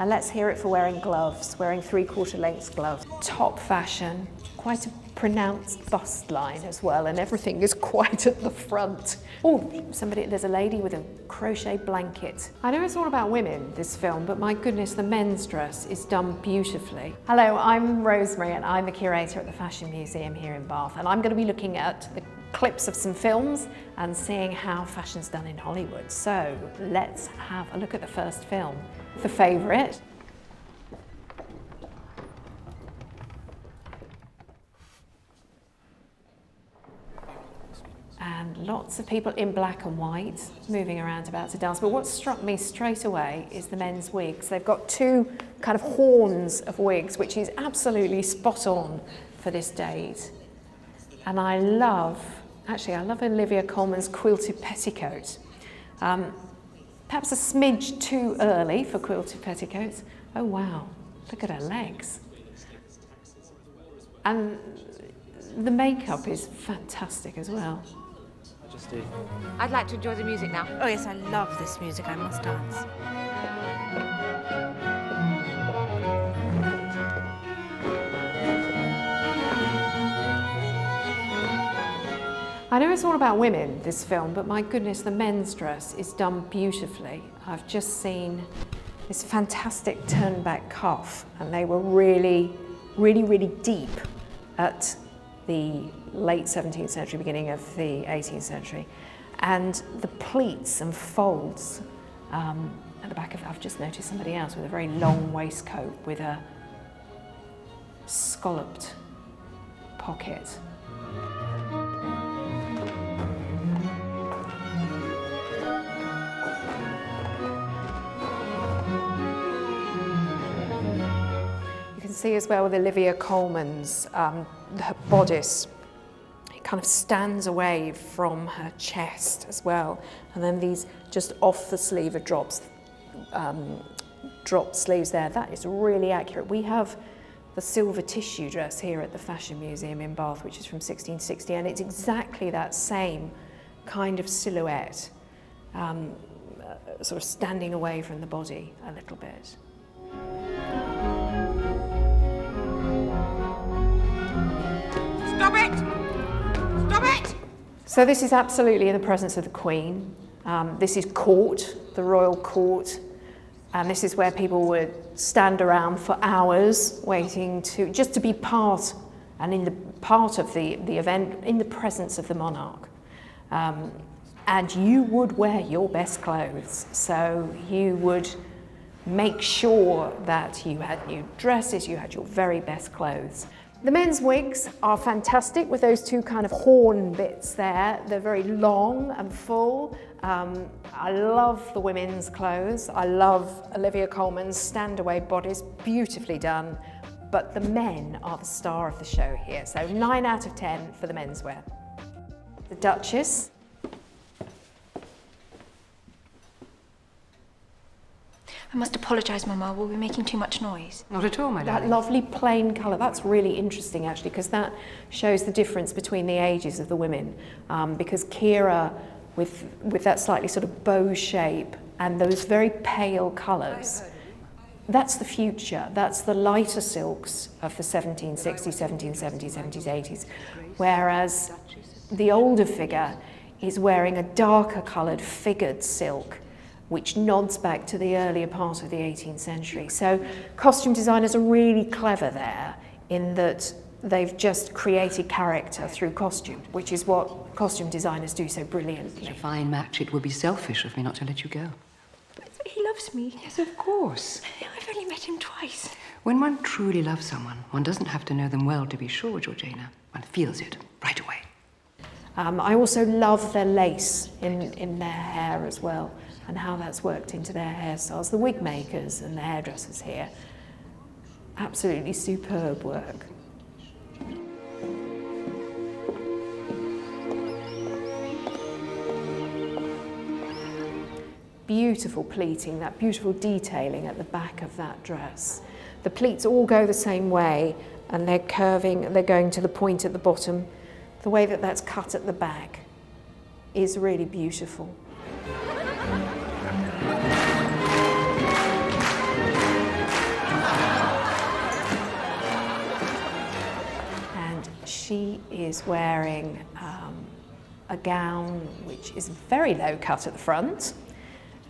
And let's hear it for wearing gloves, wearing 3/4 length gloves. Top fashion, quite a pronounced bust line as well, and everything is quite at the front. Oh, there's a lady with a crochet blanket. I know it's all about women, this film, but my goodness, the men's dress is done beautifully. Hello, I'm Rosemary and I'm the curator at the Fashion Museum here in Bath, and I'm going to be looking at the clips of some films and seeing how fashion's done in Hollywood. So let's have a look at the first film. The favourite. And lots of people in black and white moving around about to dance. But what struck me straight away is the men's wigs. They've got two kind of horns of wigs, which is absolutely spot on for this date. And I love Olivia Colman's quilted petticoat. Perhaps a smidge too early for quilted petticoats. Oh wow, look at her legs. And the makeup is fantastic as well. I'd like to enjoy the music now. Oh yes, I love this music, I must dance. I know it's all about women, this film, but my goodness, the men's dress is done beautifully. I've just seen this fantastic turn-back cuff, and they were really, really, really deep at the late 17th century, beginning of the 18th century. And the pleats and folds at the back of it, I've just noticed somebody else with a very long waistcoat with a scalloped pocket. See as well with Olivia Colman's her bodice, it kind of stands away from her chest as well, and then these just off the sleeve of drop sleeves there. That is really accurate. We have the silver tissue dress here at the Fashion Museum in Bath, which is from 1660, and it's exactly that same kind of silhouette, sort of standing away from the body a little bit. Stop it! Stop it! So this is absolutely in the presence of the Queen. This is court, the royal court, and this is where people would stand around for hours waiting just to be part and in the part of the event in the presence of the monarch. And you would wear your best clothes, so you would make sure that you had new dresses, you had your very best clothes. The men's wigs are fantastic with those two kind of horn bits there. They're very long and full. I love the women's clothes. I love Olivia Colman's stand-away bodice, beautifully done. But the men are the star of the show here. So 9 out of 10 for the menswear. The Duchess. I must apologise, Mamma, we'll be making too much noise. Not at all, my darling. That lovely plain colour, that's really interesting actually, because that shows the difference between the ages of the women. Because Keira, with that slightly sort of bow shape and those very pale colours, that's the future. That's the lighter silks of the 1760s, 1770s, 70s, 80s. Whereas the older figure is wearing a darker coloured figured silk, which nods back to the earlier part of the 18th century. So costume designers are really clever there in that they've just created character through costume, which is what costume designers do so brilliantly. It's a fine match. It would be selfish of me not to let you go. But he loves me. Yes, of course. I've only met him twice. When one truly loves someone, one doesn't have to know them well to be sure, Georgiana. One feels it right away. I also love their lace in their hair as well, and how that's worked into their hairstyles. The wig makers and the hairdressers here, absolutely superb work. Beautiful pleating, that beautiful detailing at the back of that dress. The pleats all go the same way, and they're curving, they're going to the point at the bottom. The way that that's cut at the back is really beautiful. is wearing a gown which is very low cut at the front,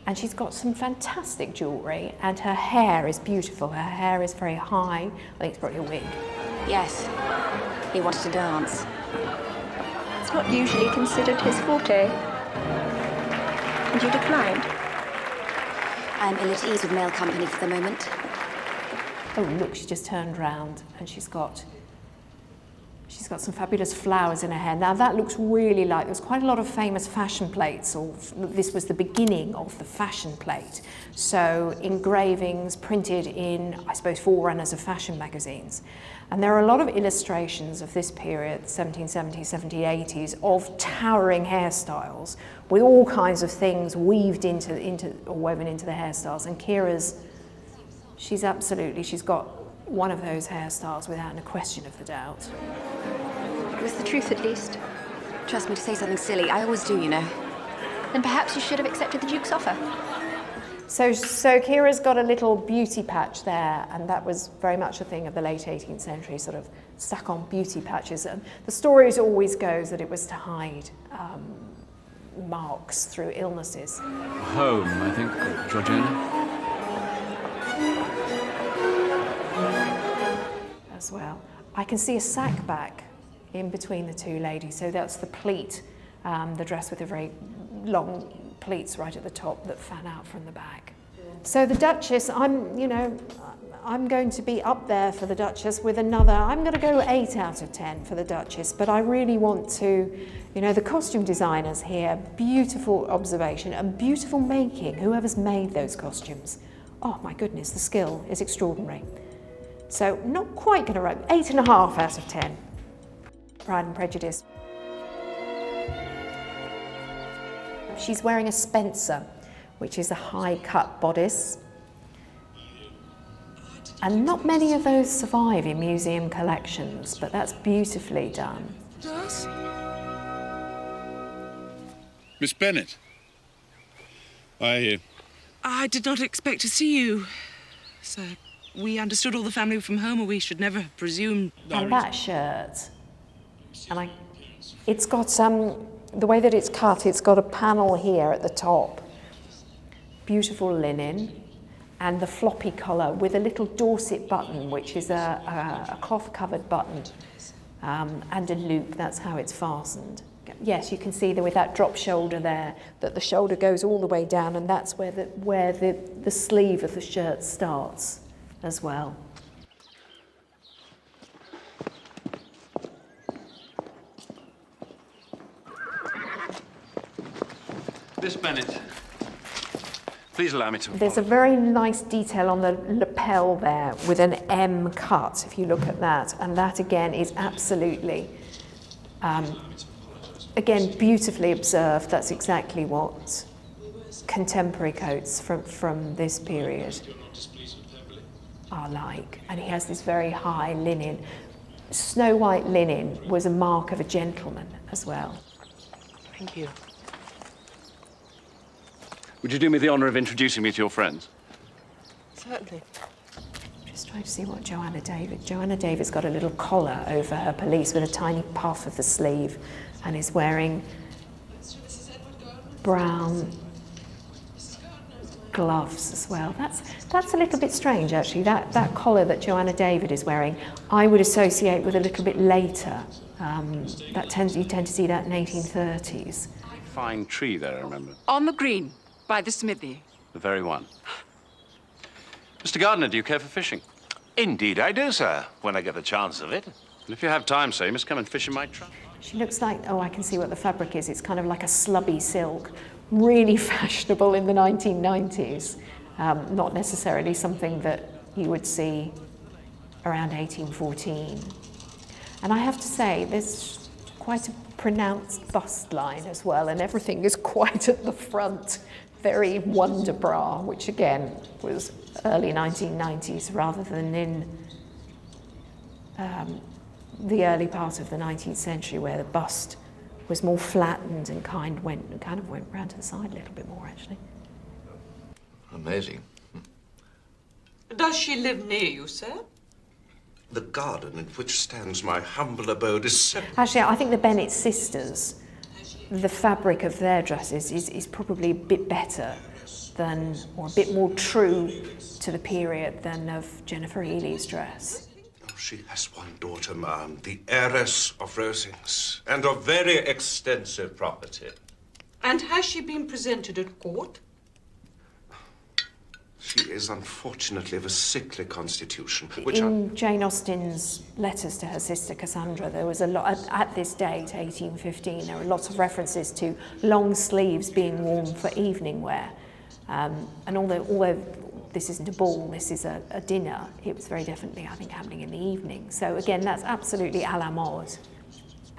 and she's got some fantastic jewellery, and her hair is beautiful. Her hair is very high. I think it's probably a wig. Yes, he wanted to dance. It's not usually considered his forte. And you declined? I'm ill at ease with male company for the moment. Oh, look, she just turned round and she's got some fabulous flowers in her hair. Now that looks really like, there's quite a lot of famous fashion plates, or this was the beginning of the fashion plate. So engravings printed in, I suppose, forerunners of fashion magazines. And there are a lot of illustrations of this period, 1770s, 1780s, of towering hairstyles with all kinds of things weaved or woven into the hairstyles. And Keira's, she's got one of those hairstyles without a question of the doubt. It was the truth, at least. Trust me to say something silly. I always do, you know. Then perhaps you should have accepted the Duke's offer. So Keira's got a little beauty patch there, and that was very much a thing of the late 18th century, sort of stuck on beauty patches. And the story always goes that it was to hide marks through illnesses. Home, I think, Georgiana. As well. I can see a sack back in between the two ladies, so that's the pleat, the dress with the very long pleats right at the top that fan out from the back. So the Duchess, I'm going to be up there for the Duchess with another, I'm going to go 8 out of 10 for the Duchess, but I really want to, the costume designers here, beautiful observation and beautiful making, whoever's made those costumes. Oh my goodness, the skill is extraordinary. So not quite going to write, 8.5 out of 10. Pride and Prejudice. She's wearing a Spencer, which is a high-cut bodice. And not many of those survive in museum collections, but that's beautifully done. Miss Bennet, I did not expect to see you, sir. We understood all the family were from home, or we should never have presumed. And that shirt, and it's got the way that it's cut, it's got a panel here at the top. Beautiful linen, and the floppy collar with a little Dorset button, which is a cloth-covered button, and a loop. That's how it's fastened. Yes, you can see that with that drop shoulder there, that the shoulder goes all the way down, and that's where the sleeve of the shirt starts as well. Miss Bennet, please allow me to... There's a very nice detail on the lapel there with an M cut, if you look at that, and that again is absolutely, again, beautifully observed. That's exactly what contemporary coats from this period are like. And he has this very high linen. Snow white linen was a mark of a gentleman as well. Thank you. Would you do me the honour of introducing me to your friends? Certainly. Just trying to see what Joanna David's got a little collar over her pelisse with a tiny puff of the sleeve, and is wearing brown gloves as well. That's a little bit strange, actually. That collar that Joanna David is wearing, I would associate with a little bit later. You tend to see that in 1830s. Fine tree there, I remember. On the green, by the smithy. The very one. Mr. Gardiner, do you care for fishing? Indeed I do, sir, when I get the chance of it. And if you have time, sir, you must come and fish in my truck. She looks like, oh, I can see what the fabric is. It's kind of like a slubby silk. Really fashionable in the 1990s. Not necessarily something that you would see around 1814. And I have to say, there's quite a pronounced bust line as well, and everything is quite at the front. Very wonder bra, which again was early 1990s rather than in the early part of the 19th century, where the bust was more flattened and kind of went round to the side a little bit more, actually. Amazing. Does she live near you, sir? The garden in which stands my humble abode is so... Actually, I think the Bennet sisters, the fabric of their dresses is probably a bit better than, or a bit more true to the period than of Jennifer Healey's dress. Oh, she has one daughter, ma'am, the heiress of Rosings, and of very extensive property. And has she been presented at court? She is unfortunately of a sickly constitution, In Jane Austen's letters to her sister Cassandra, there was a lot, at this date, 1815, there were lots of references to long sleeves being worn for evening wear. And although this isn't a ball, this is a dinner, it was very definitely, I think, happening in the evening. So again, that's absolutely à la mode.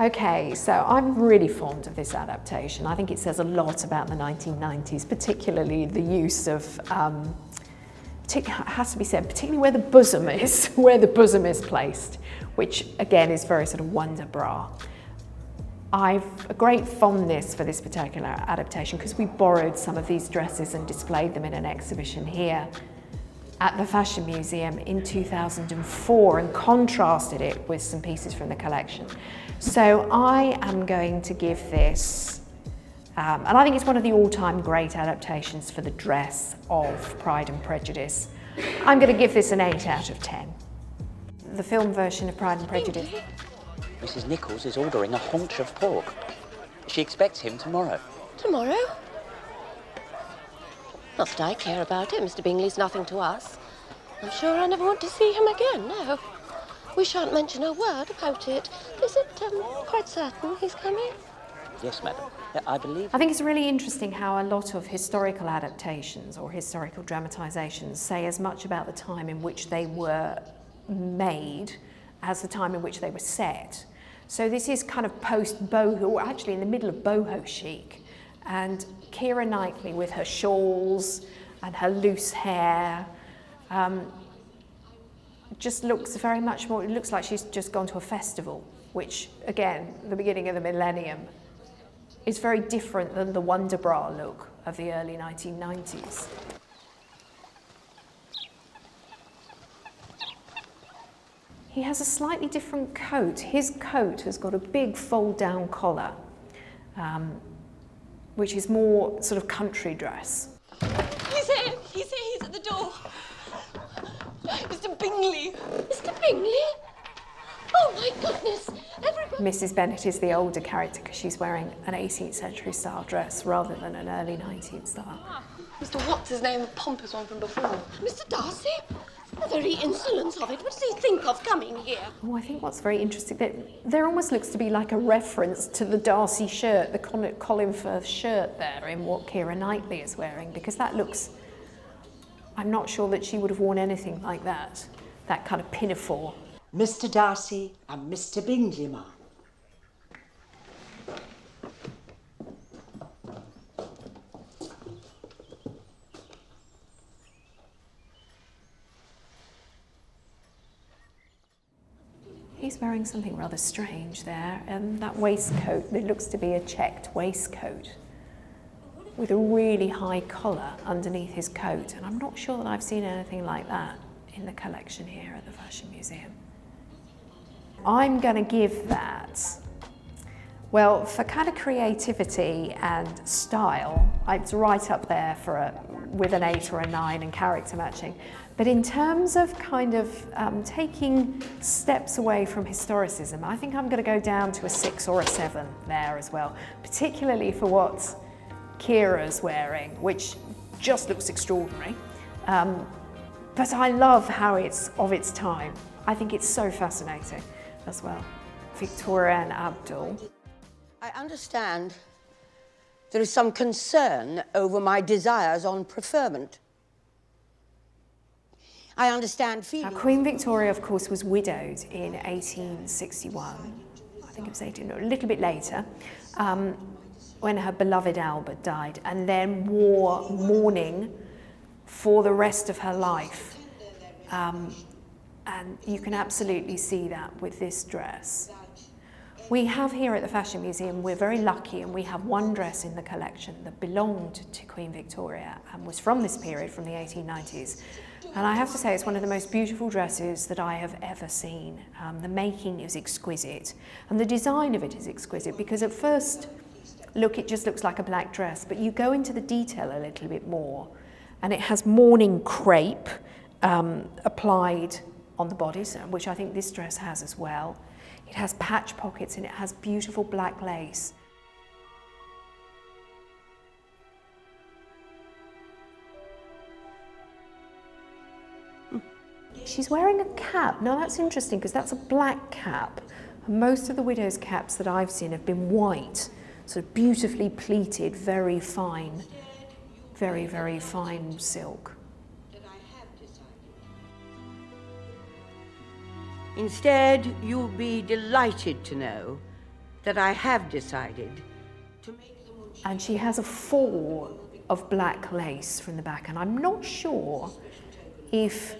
Okay, so I'm really fond of this adaptation. I think it says a lot about the 1990s, particularly the use of, has to be said, particularly where the bosom is placed, which again is very sort of wonder bra. I've a great fondness for this particular adaptation because we borrowed some of these dresses and displayed them in an exhibition here at the Fashion Museum in 2004 and contrasted it with some pieces from the collection. So I am going to give this, and I think it's one of the all-time great adaptations for the dress of Pride and Prejudice. I'm going to give this an 8 out of 10. The film version of Pride and Prejudice. Mrs. Nichols is ordering a haunch of pork. She expects him tomorrow. Tomorrow? Not that I care about it. Mr. Bingley's nothing to us. I'm sure I never want to see him again, no. We shan't mention a word about it. Is it quite certain he's coming? Yes, madam. I believe... I think it's really interesting how a lot of historical adaptations or historical dramatisations say as much about the time in which they were made as the time in which they were set. So this is kind of post-boho, or actually in the middle of boho chic. And Keira Knightley with her shawls and her loose hair just looks very much more, it looks like she's just gone to a festival, which again, the beginning of the millennium, is very different than the wonder bra look of the early 1990s. He has a slightly different coat. His coat has got a big fold-down collar, which is more sort of country dress. He's here, he's at the door. Mr. Bingley. Mr. Bingley? Oh my goodness, everybody... Mrs. Bennet is the older character because she's wearing an 18th century style dress rather than an early 19th style. Mr. What's-his-name, a pompous one from before. Mr. Darcy? The very insolence of it. What does he think of coming here? Oh, I think what's very interesting, that there almost looks to be like a reference to the Darcy shirt, the Colin Firth shirt there in what Keira Knightley is wearing, because that looks... I'm not sure that she would have worn anything like that kind of pinafore. Mr. Darcy and Mr. Bingley, ma'am. He's wearing something rather strange there, and that waistcoat, it looks to be a checked waistcoat with a really high collar underneath his coat, and I'm not sure that I've seen anything like that in the collection here at the Fashion Museum. I'm going to give that, well, for kind of creativity and style, it's right up there with an 8 or a 9 and character matching. But in terms of kind of taking steps away from historicism, I think I'm going to go down to a 6 or a 7 there as well, particularly for what Keira's wearing, which just looks extraordinary. But I love how it's of its time. I think it's so fascinating as well. Victoria and Abdul. I understand there is some concern over my desires on preferment. I understand feelings... Now, Queen Victoria, of course, was widowed in 1861. I think it was a little bit later, when her beloved Albert died, and then wore mourning for the rest of her life. And you can absolutely see that with this dress. We have here at the Fashion Museum, we're very lucky, and we have one dress in the collection that belonged to Queen Victoria and was from this period, from the 1890s. And I have to say, it's one of the most beautiful dresses that I have ever seen. The making is exquisite, and the design of it is exquisite, because at first look, it just looks like a black dress, but you go into the detail a little bit more, and it has mourning crepe applied on the bodice, which I think this dress has as well. It has patch pockets and it has beautiful black lace. She's wearing a cap. Now that's interesting, because that's a black cap. Most of the widow's caps that I've seen have been white, sort of beautifully pleated, very fine, very, very fine silk. Instead, you'll be delighted to know that I have decided to make them... And she has a fall of black lace from the back, and I'm not sure if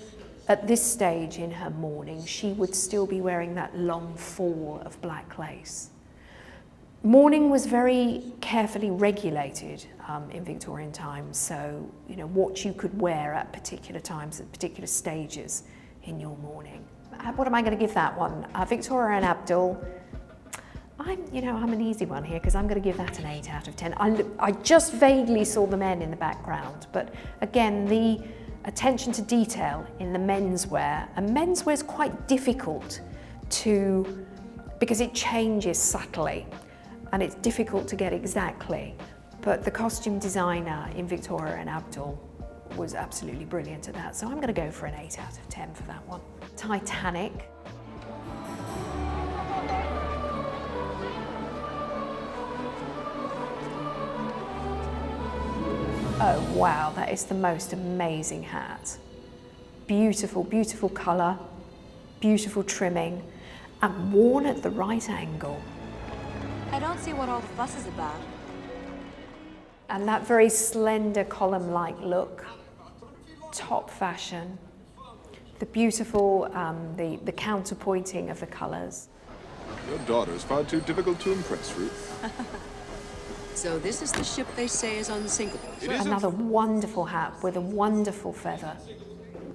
at this stage in her mourning she would still be wearing that long fall of black lace. Mourning was very carefully regulated in Victorian times, so you know what you could wear at particular times, at particular stages in your mourning. What am I going to give that one? Victoria and Abdul. I'm an easy one here, because I'm going to give that an 8 out of 10. I just vaguely saw the men in the background, but again, the attention to detail in the menswear, and menswear is quite difficult because it changes subtly, and it's difficult to get exactly. But the costume designer in Victoria and Abdul was absolutely brilliant at that, so I'm going to go for an 8 out of 10 for that one. Titanic. Oh wow, that is the most amazing hat. Beautiful, beautiful colour, beautiful trimming, and worn at the right angle. I don't see what all the fuss is about. And that very slender column-like look, top fashion. The beautiful, the counterpointing of the colours. Your daughter is far too difficult to impress, Ruth. So this is the ship they say is unsinkable. Another wonderful hat with a wonderful feather.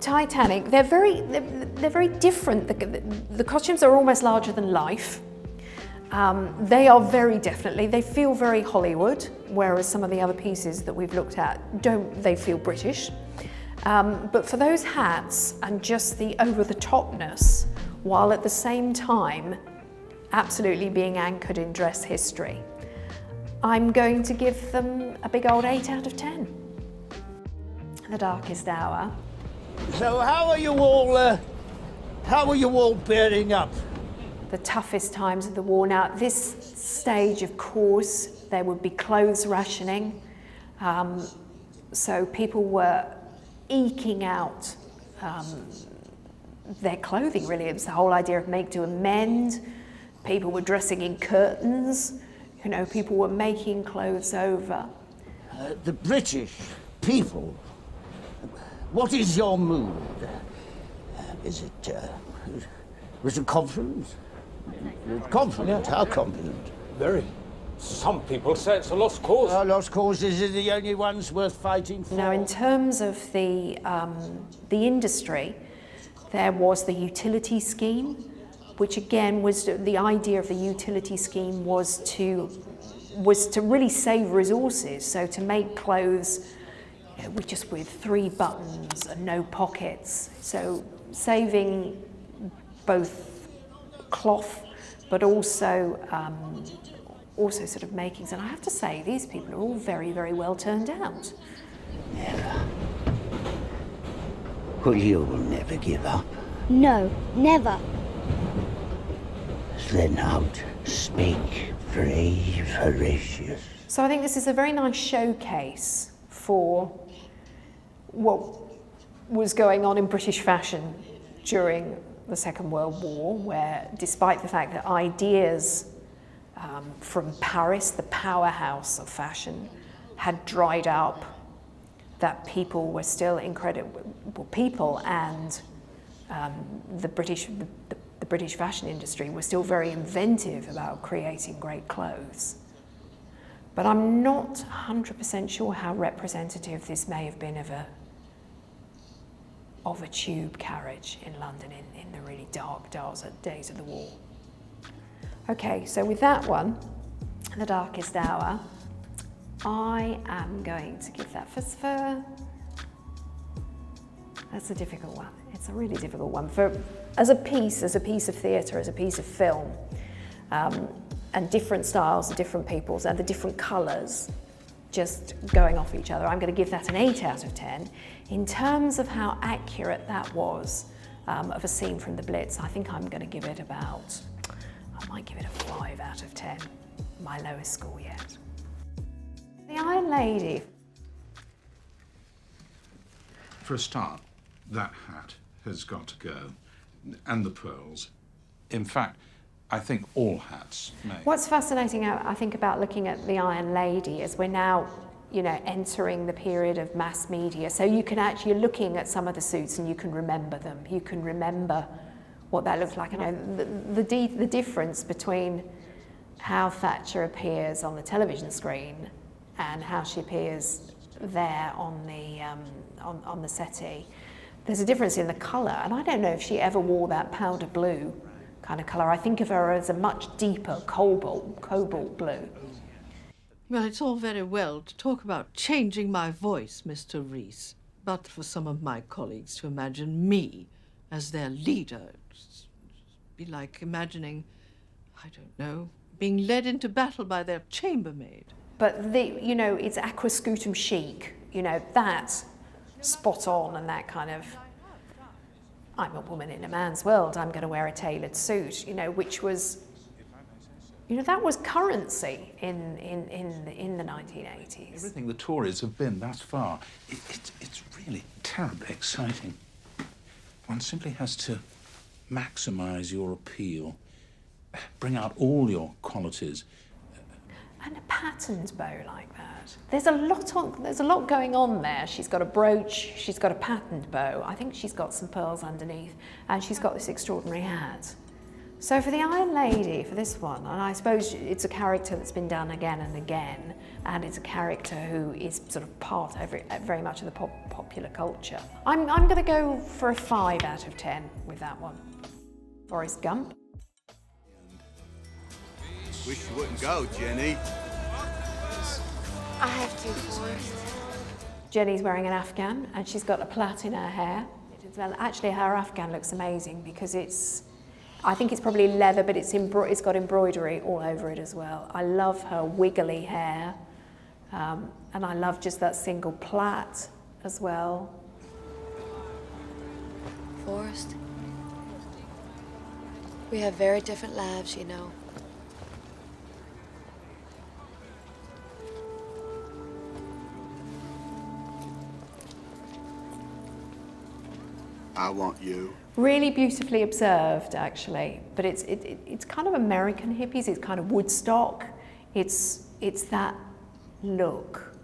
Titanic, they're very different. The costumes are almost larger than life. They are very definitely, they feel very Hollywood, whereas some of the other pieces that we've looked at they feel British. But for those hats and just the over-the-topness, while at the same time absolutely being anchored in dress history, I'm going to give them a big old 8 out of 10. The Darkest Hour. So how are you all bearing up? The toughest times of the war. Now, at this stage, of course, there would be clothes rationing. So people were eking out their clothing, really. It was the whole idea of make, do, and mend. People were dressing in curtains. You know, people were making clothes over. The British people, what is your mood? Was it confident? Confident? Yeah. How confident? Very. Some people say it's a lost cause. Lost causes are the only ones worth fighting for. Now, in terms of the industry, there was the utility scheme, which again was the idea of the utility scheme was to really save resources. So to make clothes with 3 buttons and no pockets. So saving both cloth, but also sort of makings. And I have to say, these people are all very, very well turned out. Never. Well, you will never give up. No, never. Then out, speak, brave, Horatius. So I think this is a very nice showcase for what was going on in British fashion during the Second World War, where despite the fact that ideas from Paris, the powerhouse of fashion, had dried up, that people were still incredible people, and the the British fashion industry were still very inventive about creating great clothes. But I'm not 100% sure how representative this may have been of a tube carriage in London in the really dark days of the war. Okay, so with that one, The Darkest Hour, I am going to give that that's a difficult one. It's a really difficult one. As a piece of theatre, as a piece of film, and different styles, different peoples, and the different colours just going off each other, I'm going to give that an 8 out of 10. In terms of how accurate that was of a scene from the Blitz, I think I'm going to give it I might give it a 5 out of 10, my lowest score yet. The Iron Lady. For a start, that hat has got to go, and the pearls. In fact, I think all hats may. What's fascinating, I think, about looking at the Iron Lady is we're now, entering the period of mass media. So you're looking at some of the suits and you can remember them. You can remember what that looked like. The difference between how Thatcher appears on the television screen and how she appears there on the settee. There's a difference in the colour, and I don't know if she ever wore that powder blue kind of colour. I think of her as a much deeper cobalt blue. Well, it's all very well to talk about changing my voice, Mr. Rees, but for some of my colleagues to imagine me as their leader, it'd be like imagining, I don't know, being led into battle by their chambermaid. But it's aquascutum chic, that spot on, and that kind of, I'm a woman in a man's world, I'm going to wear a tailored suit, which was, that was currency in the 1980s. Everything the Tories have been thus far, it's really terribly exciting. One simply has to maximise your appeal, bring out all your qualities. And a patterned bow like that. There's a lot going on there. She's got a brooch, she's got a patterned bow. I think she's got some pearls underneath, and she's got this extraordinary hat. So for the Iron Lady, for this one, and I suppose it's a character that's been done again and again, and it's a character who is sort of part very much of the popular culture. I'm going to go for a 5 out of 10 with that one. Forrest Gump. Wish you wouldn't go, Jenny. I have to, Forrest. Jenny's wearing an Afghan, and she's got a plait in her hair. Well, actually, her Afghan looks amazing because I think it's probably leather, but it's got embroidery all over it as well. I love her wiggly hair, and I love just that single plait as well. Forrest, we have very different lives, you know. I want you. Really beautifully observed, actually, but it's kind of American hippies. It's kind of Woodstock. It's that look.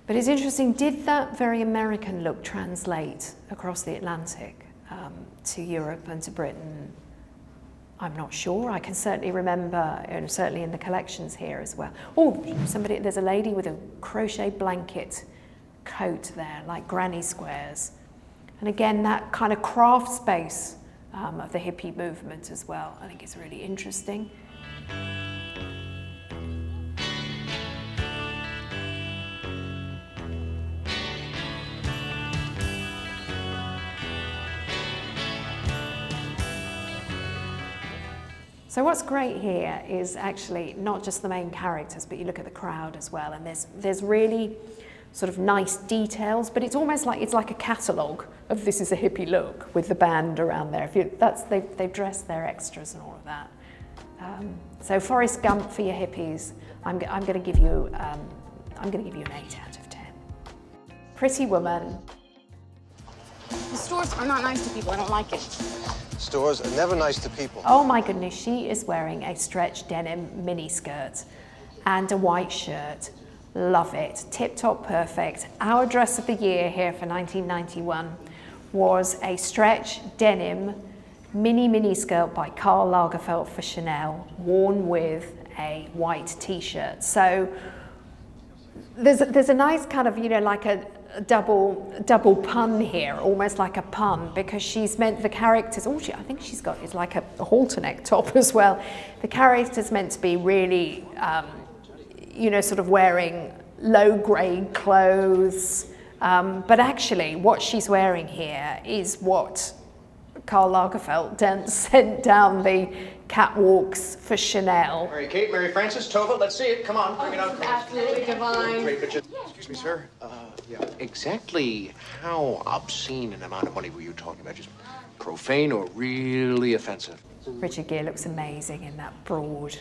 But it's interesting. Did that very American look translate across the Atlantic to Europe and to Britain? I'm not sure. I can certainly remember, and certainly in the collections here as well. Oh, there's a lady with a crochet blanket coat there, like granny squares. And again, that kind of craft space of the hippie movement as well, I think is really interesting. So what's great here is actually not just the main characters, but you look at the crowd as well, and there's really sort of nice details, but it's almost like it's like a catalogue of this is a hippie look with the band around there. They've dressed their extras and all of that. So Forrest Gump for your hippies. I'm going to give you an 8 out of 10. Pretty Woman. The stores are not nice to people. I don't like it. Stores are never nice to people. Oh my goodness, she is wearing a stretch denim miniskirt and a white shirt. Love it. Tip-top perfect. Our dress of the year here for 1991 was a stretch denim mini skirt by Karl Lagerfeld for Chanel, worn with a white t-shirt. So there's a nice kind of, you know, like a double pun here, almost like a pun, because she's meant, the characters, I think she's got, it's like a halter neck top as well. The character's meant to be really, you know, sort of wearing low grade clothes, but actually what she's wearing here is what Karl Lagerfeld sent down the catwalks for Chanel. Mary Kate, Mary Frances, Tova, let's see it. Come on, bring it out. Absolutely divine. Great picture. Excuse me, sir. Yeah. Exactly how obscene an amount of money were you talking about? Just profane or really offensive? Richard Gere looks amazing in that broad.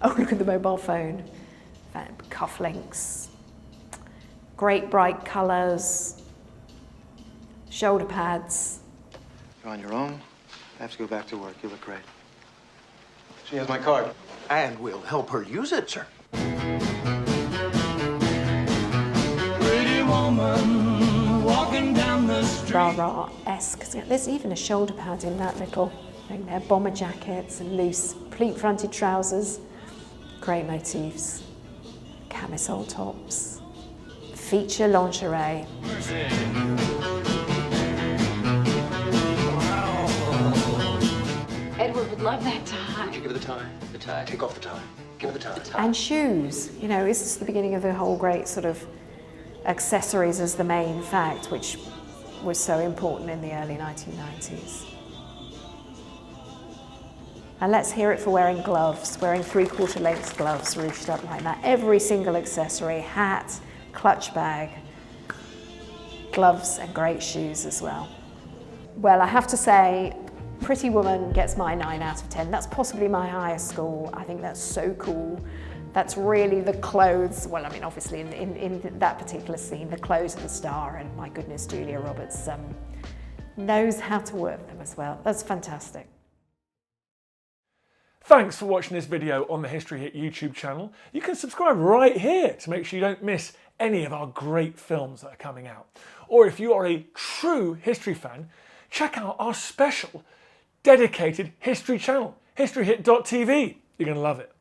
Oh, look at the mobile phone. Cufflinks. Great bright colours. Shoulder pads. You're on your own. I have to go back to work. You look great. She has my card. And we'll help her use it, sir. Pretty woman walking down the street. Rah-rah-esque. There's even a shoulder pad in that little thing there. Bomber jackets and loose pleat-fronted trousers. Great motifs. Camisole tops. Feature lingerie. Edward would love that tie. Give her the tie. The tie. Take off the tie. Give her the tie. And shoes. You know, this is the beginning of the whole great sort of accessories as the main fact, which was so important in the early 1990s. And let's hear it for wearing gloves, wearing 3/4 length gloves ruched up like that. Every single accessory, hat, clutch bag, gloves, and great shoes as well. Well, I have to say, Pretty Woman gets my 9 out of 10. That's possibly my highest score. I think that's so cool. That's really the clothes, well, I mean, obviously in that particular scene, the clothes of the star, and my goodness, Julia Roberts knows how to work them as well. That's fantastic. Thanks for watching this video on the History Hit YouTube channel. You can subscribe right here to make sure you don't miss any of our great films that are coming out. Or if you are a true history fan, check out our special dedicated history channel, historyhit.tv. You're going to love it.